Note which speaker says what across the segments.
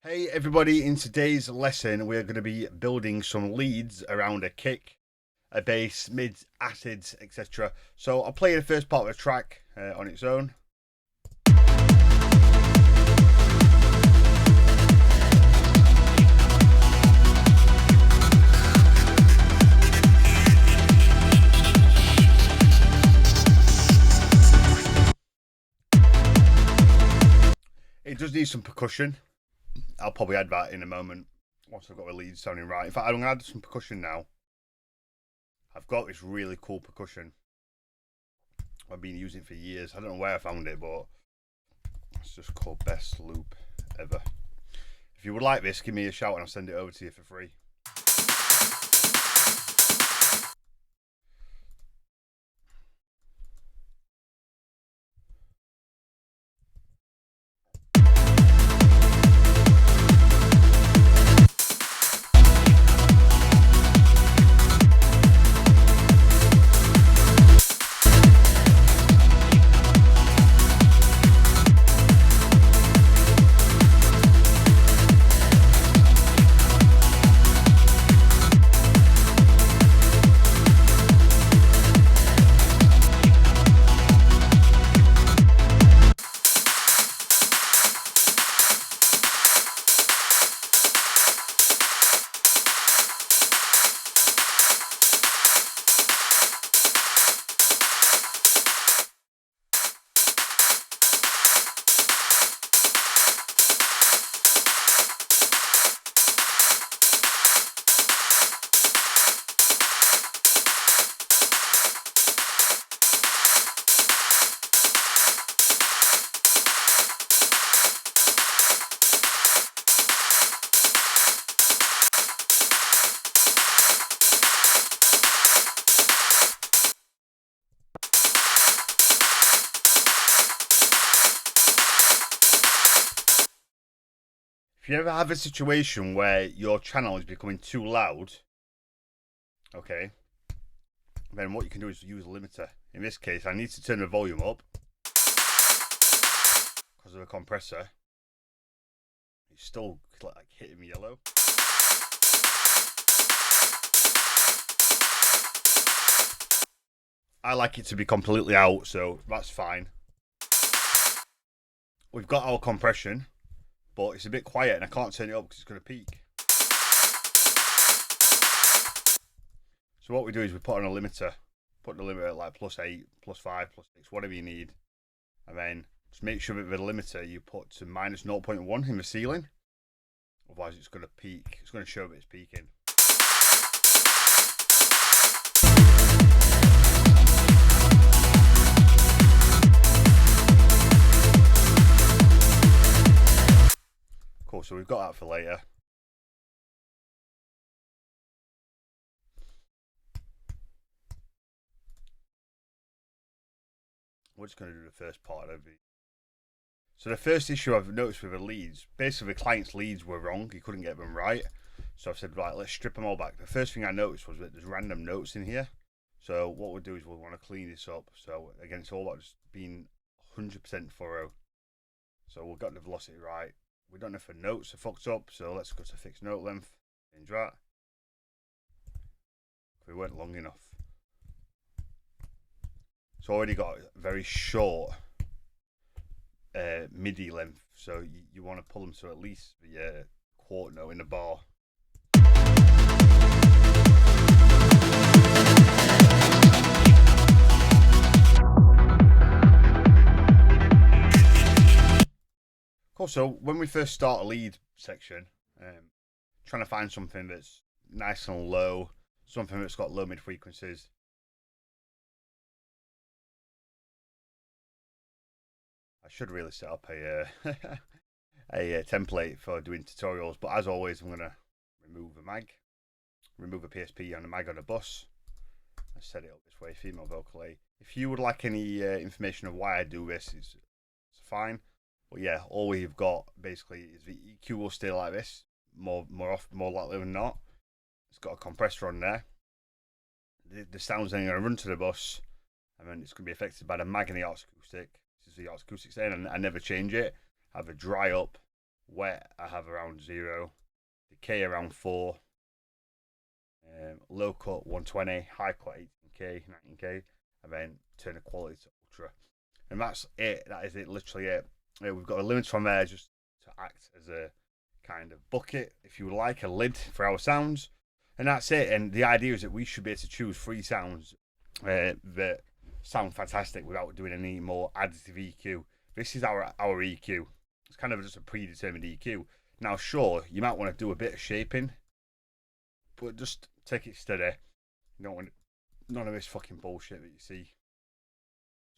Speaker 1: Hey everybody, in today's lesson we're going to be building some leads around a kick, a bass, mids, acids, etc. So I'll play the first part of the track on its own. It does need some percussion. I'll probably add that in a moment once I've got the leads sounding right. In fact, I'm going to add some percussion now. I've got this really cool percussion. I've been using it for years. I don't know where I found it, but it's just called Best Loop Ever. If you would like this, give me a shout and I'll send it over to you for free. If you ever have a situation where your channel is becoming too loud, okay, then what you can do is use a limiter. In this case, I need to turn the volume up because of a compressor. It's still like hitting me yellow. I like it to be completely out, so that's fine. We've got our compression, but it's a bit quiet and I can't turn it up because it's going to peak. So what we do is we put on a limiter. Put the limiter at like +8, +5, +6, whatever you need. And then just make sure that the limiter you put to -0.1 in the ceiling. Otherwise it's going to peak. It's going to show that it's peaking. Cool, so we've got that for later. We're just going to do the first part of it. So the first issue I've noticed with the leads, basically the client's leads were wrong. He couldn't get them right. So I've said, right, let's strip them all back. The first thing I noticed was that there's random notes in here. So what we'll do is we'll want to clean this up. So again, it's all about just being 100% thorough. So we've got the velocity right. We don't know if the notes are fucked up, so let's go to fixed note length. Change that. We weren't long enough. So already got a very short MIDI length, so you want to pull them to at least the quarter note in the bar. Cool, so when we first start a lead section, trying to find something that's nice and low, something that's got low mid frequencies. I should really set up a a template for doing tutorials, but as always, I'm going to remove a mag, remove a PSP and a mag on a bus. I set it up this way, female vocal A. If you would like any information of why I do this, it's fine. But yeah, all we've got basically is the EQ will stay like this, more likely than not. It's got a compressor on there. The sound's then going to run to the bus, and then it's going to be affected by the mag and the arts acoustic. This is the arts acoustic saying, and I never change it. I have a dry up wet I have around 0, decay around 4, low cut 120, high cut 18k, 19k, and then turn the quality to ultra. And that's it. That is it. Literally it. We've got a limiter on there just to act as a kind of bucket, if you like, a lid for our sounds. And that's it. And the idea is that we should be able to choose 3 sounds that sound fantastic without doing any more additive EQ. This is our EQ. It's kind of just a predetermined EQ. Now, sure, you might want to do a bit of shaping, but just take it steady. You don't want none of this fucking bullshit that you see.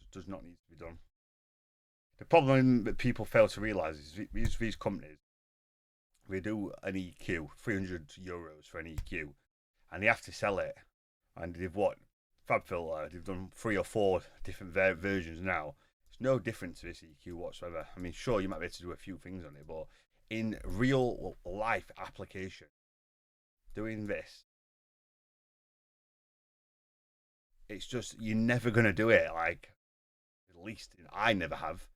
Speaker 1: It does not need to be done. The problem that people fail to realise is these companies, they do an EQ, 300 euros for an EQ, and they have to sell it. And they've FabFilter, they've done 3 or 4 different versions now. It's no different to this EQ whatsoever. I mean, sure, you might be able to do a few things on it, but in real life application, doing this, it's just, you're never going to do it. Like, at least I never have.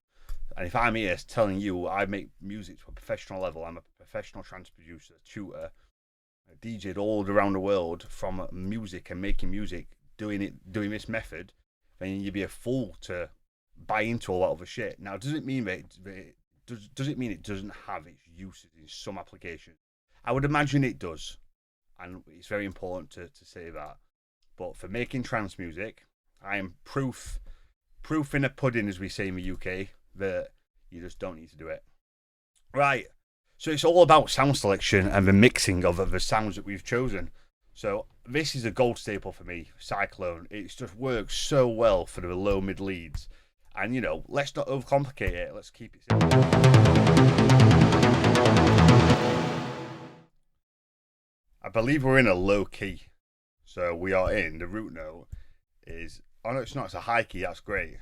Speaker 1: And if I'm here telling you I make music to a professional level, I'm a professional trance producer, tutor, DJ'd all around the world from music and making music, doing this method, then you'd be a fool to buy into a lot of the shit. Now, does it mean that does it mean it doesn't have its uses in some applications? I would imagine it does, and it's very important to say that. But for making trance music, I am proof in a pudding, as we say in the UK, that you just don't need to do it. Right, so it's all about sound selection and the mixing of the sounds that we've chosen. So this is a gold staple for me, Cyclone. It just works so well for the low mid leads. And, you know, let's not overcomplicate it. Let's keep it simple. I believe we're in a low key. So we are in, the root note is, oh no, it's not, it's a high key. That's great.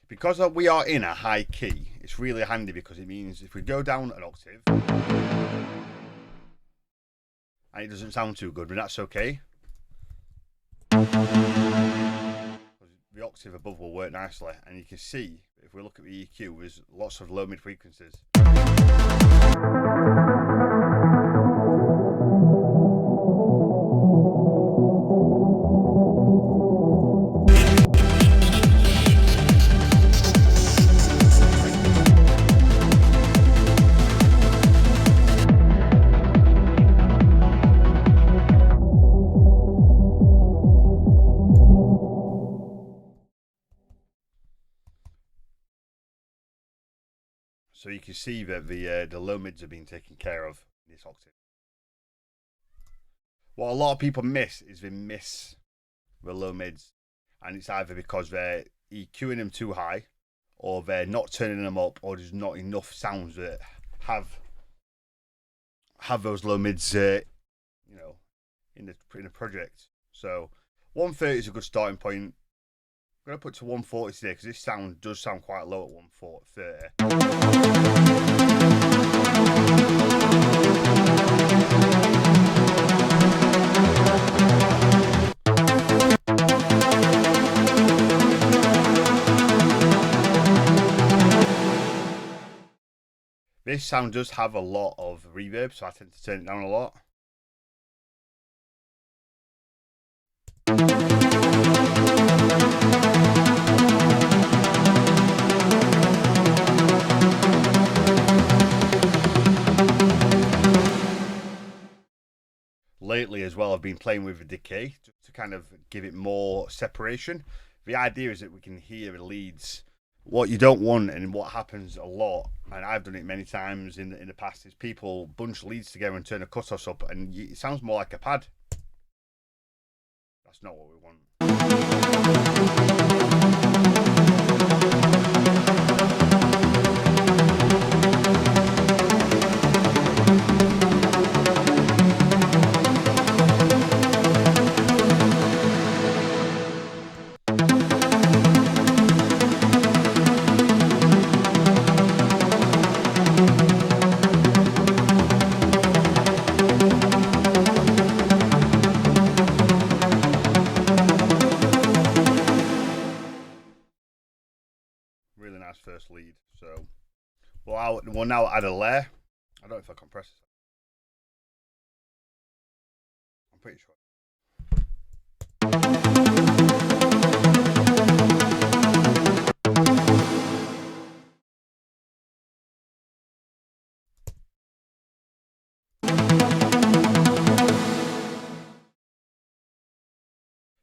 Speaker 1: Because we are in a high key, it's really handy because it means if we go down an octave and it doesn't sound too good, but that's okay. The octave above will work nicely, and you can see if we look at the EQ, there's lots of low mid frequencies. So you can see that the low mids are being taken care of in this octave. What a lot of people miss is they miss the low mids, and it's either because they're EQing them too high, or they're not turning them up, or there's not enough sounds that have those low mids, you know, in the project. So 130 is a good starting point. I'm going to put to 140 today because this sound does sound quite low at 130. This sound does have a lot of reverb, so I tend to turn it down a lot. Lately as well, I've been playing with the decay to kind of give it more separation. The idea is that we can hear the leads. What you don't want, and what happens a lot, and I've done it many times in the past, is people bunch leads together and turn the cutoffs up, and it sounds more like a pad. That's not what we want. nice first lead. So we'll now add a layer. I don't know if I compress it. I'm pretty sure.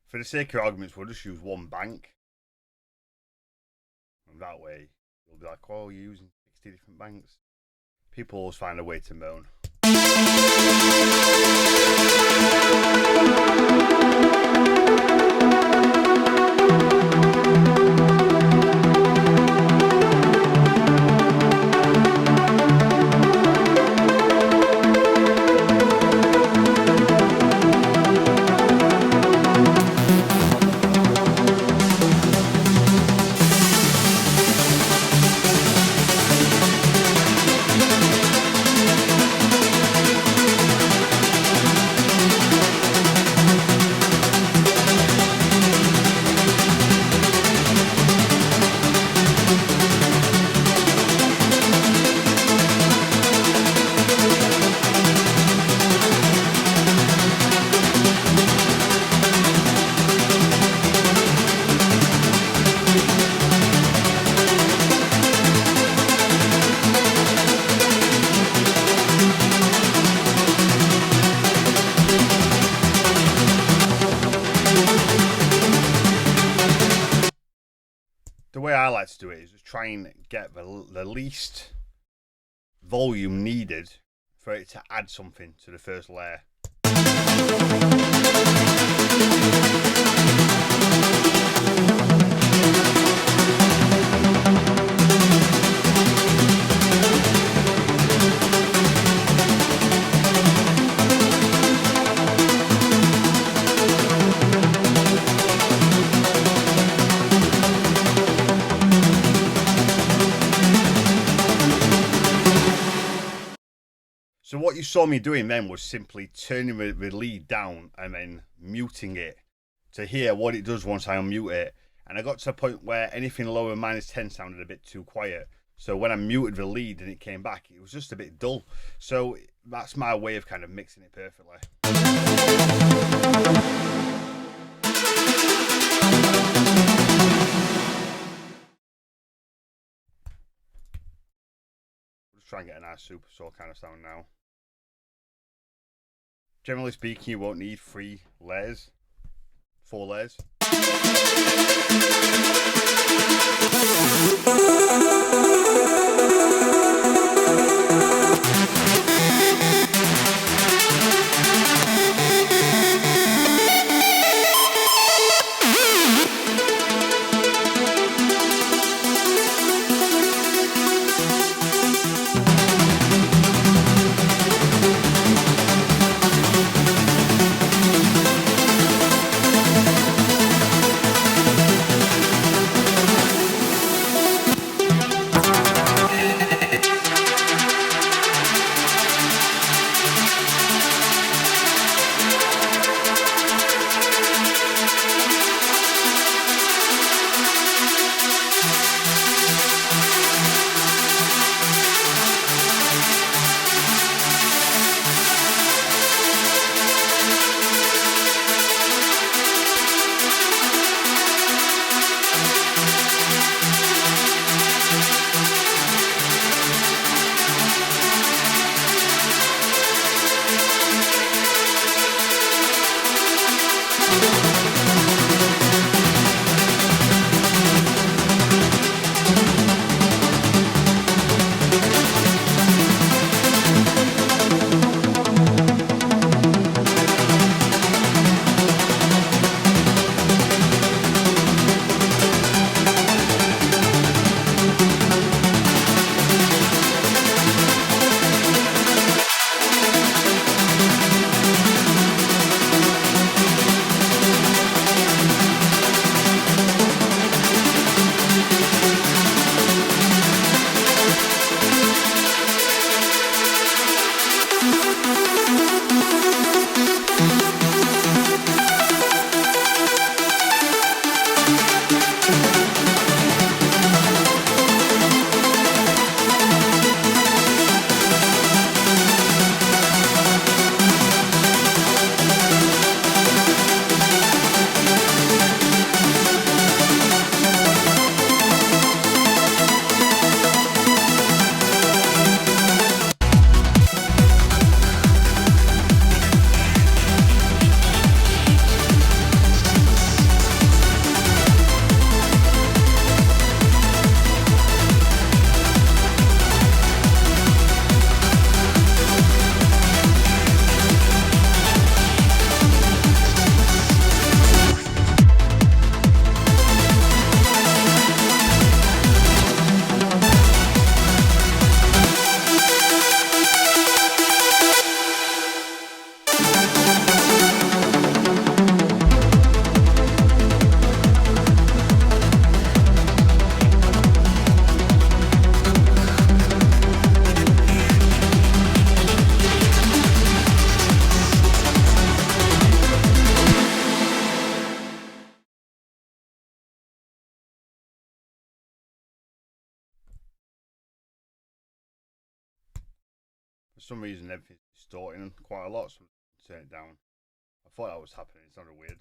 Speaker 1: For the sake of arguments, we'll just use one bank. And that way, you'll be like, oh, you're using 60 different banks. People always find a way to moan. The way I like to do it is just try and get the least volume needed for it to add something to the first layer. So what you saw me doing then was simply turning the lead down and then muting it to hear what it does once I unmute it. And I got to a point where anything lower than -10 sounded a bit too quiet. So when I muted the lead and it came back, it was just a bit dull. So that's my way of kind of mixing it perfectly. We'll just try and get a nice super saw kind of sound now. Generally speaking, you won't need 4 layers. some reason everything's distorting quite a lot, so I'm going to turn it down. I thought that was happening, it sounded weird.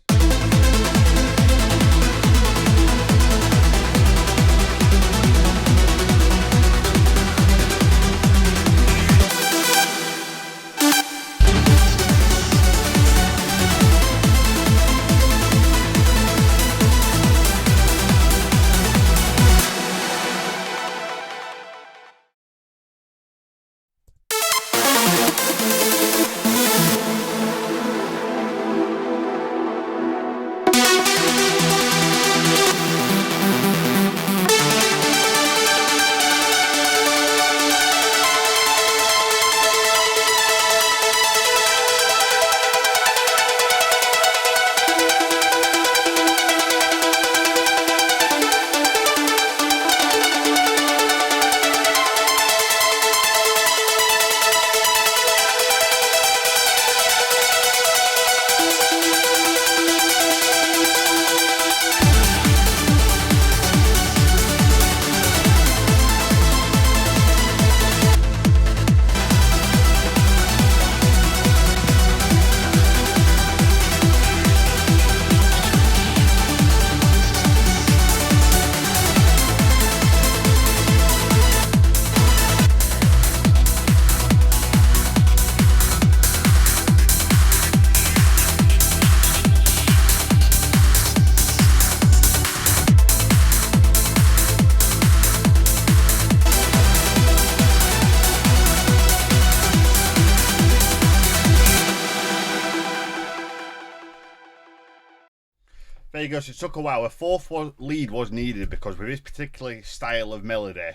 Speaker 1: There you go, so it took a while. A fourth lead was needed because with this particular style of melody,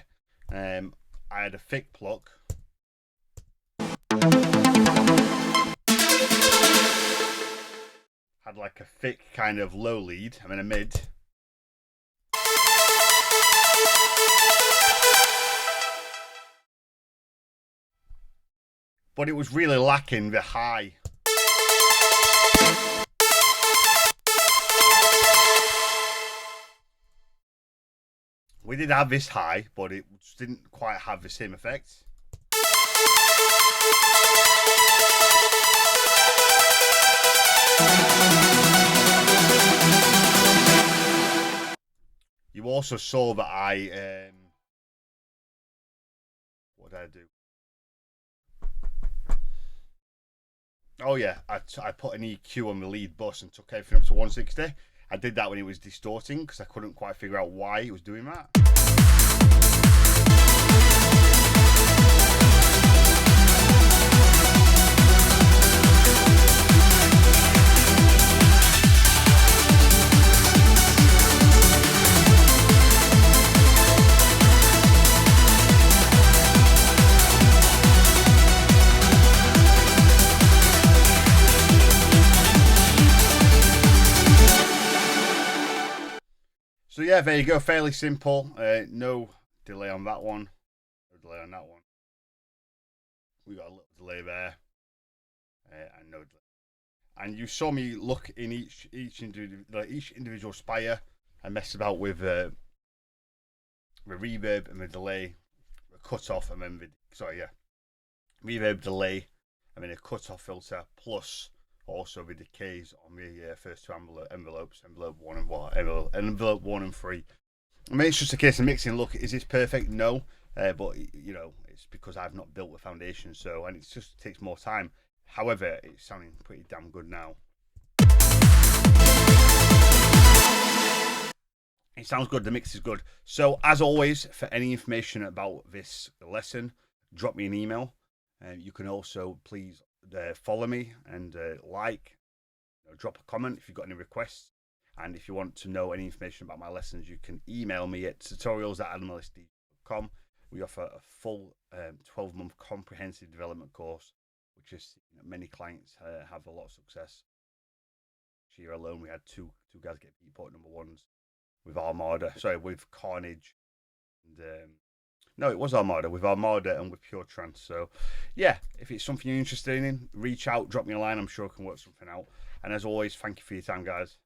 Speaker 1: I had a thick pluck. Had like a thick kind of low lead, I mean a mid. But it was really lacking the high. We did have this high, but it didn't quite have the same effect. You also saw that I, what did I do? Oh yeah, I put an EQ on the lead bus and took everything up to 160. I did that when it was distorting because I couldn't quite figure out why it was doing that. So yeah, there you go, fairly simple, no delay on that one, no delay on that one. We got a little delay there, and no delay. And you saw me look in each individual Spire. I messed about with the reverb and the delay, the cutoff, and then reverb, delay, and then a cutoff filter plus. Also the decays on the first two envelopes, envelope 1 and 3. I mean, it's just a case of mixing. Look, is this perfect? No, but you know, it's because I've not built the foundation, so, and it just takes more time. However, it's sounding pretty damn good now. It sounds good, the mix is good. So as always, for any information about this lesson, drop me an email. You can also please follow me and drop a comment if you've got any requests. And if you want to know any information about my lessons, you can email me at tutorials@adamellisd.com. We offer a full 12-month comprehensive development course, which is, many clients have a lot of success. This year alone, we had two guys get Beatport #1s with Carnage and no, it was Armada, with Armada and with Pure Trance. So, yeah, if it's something you're interested in, reach out, drop me a line. I'm sure I can work something out. And as always, thank you for your time, guys.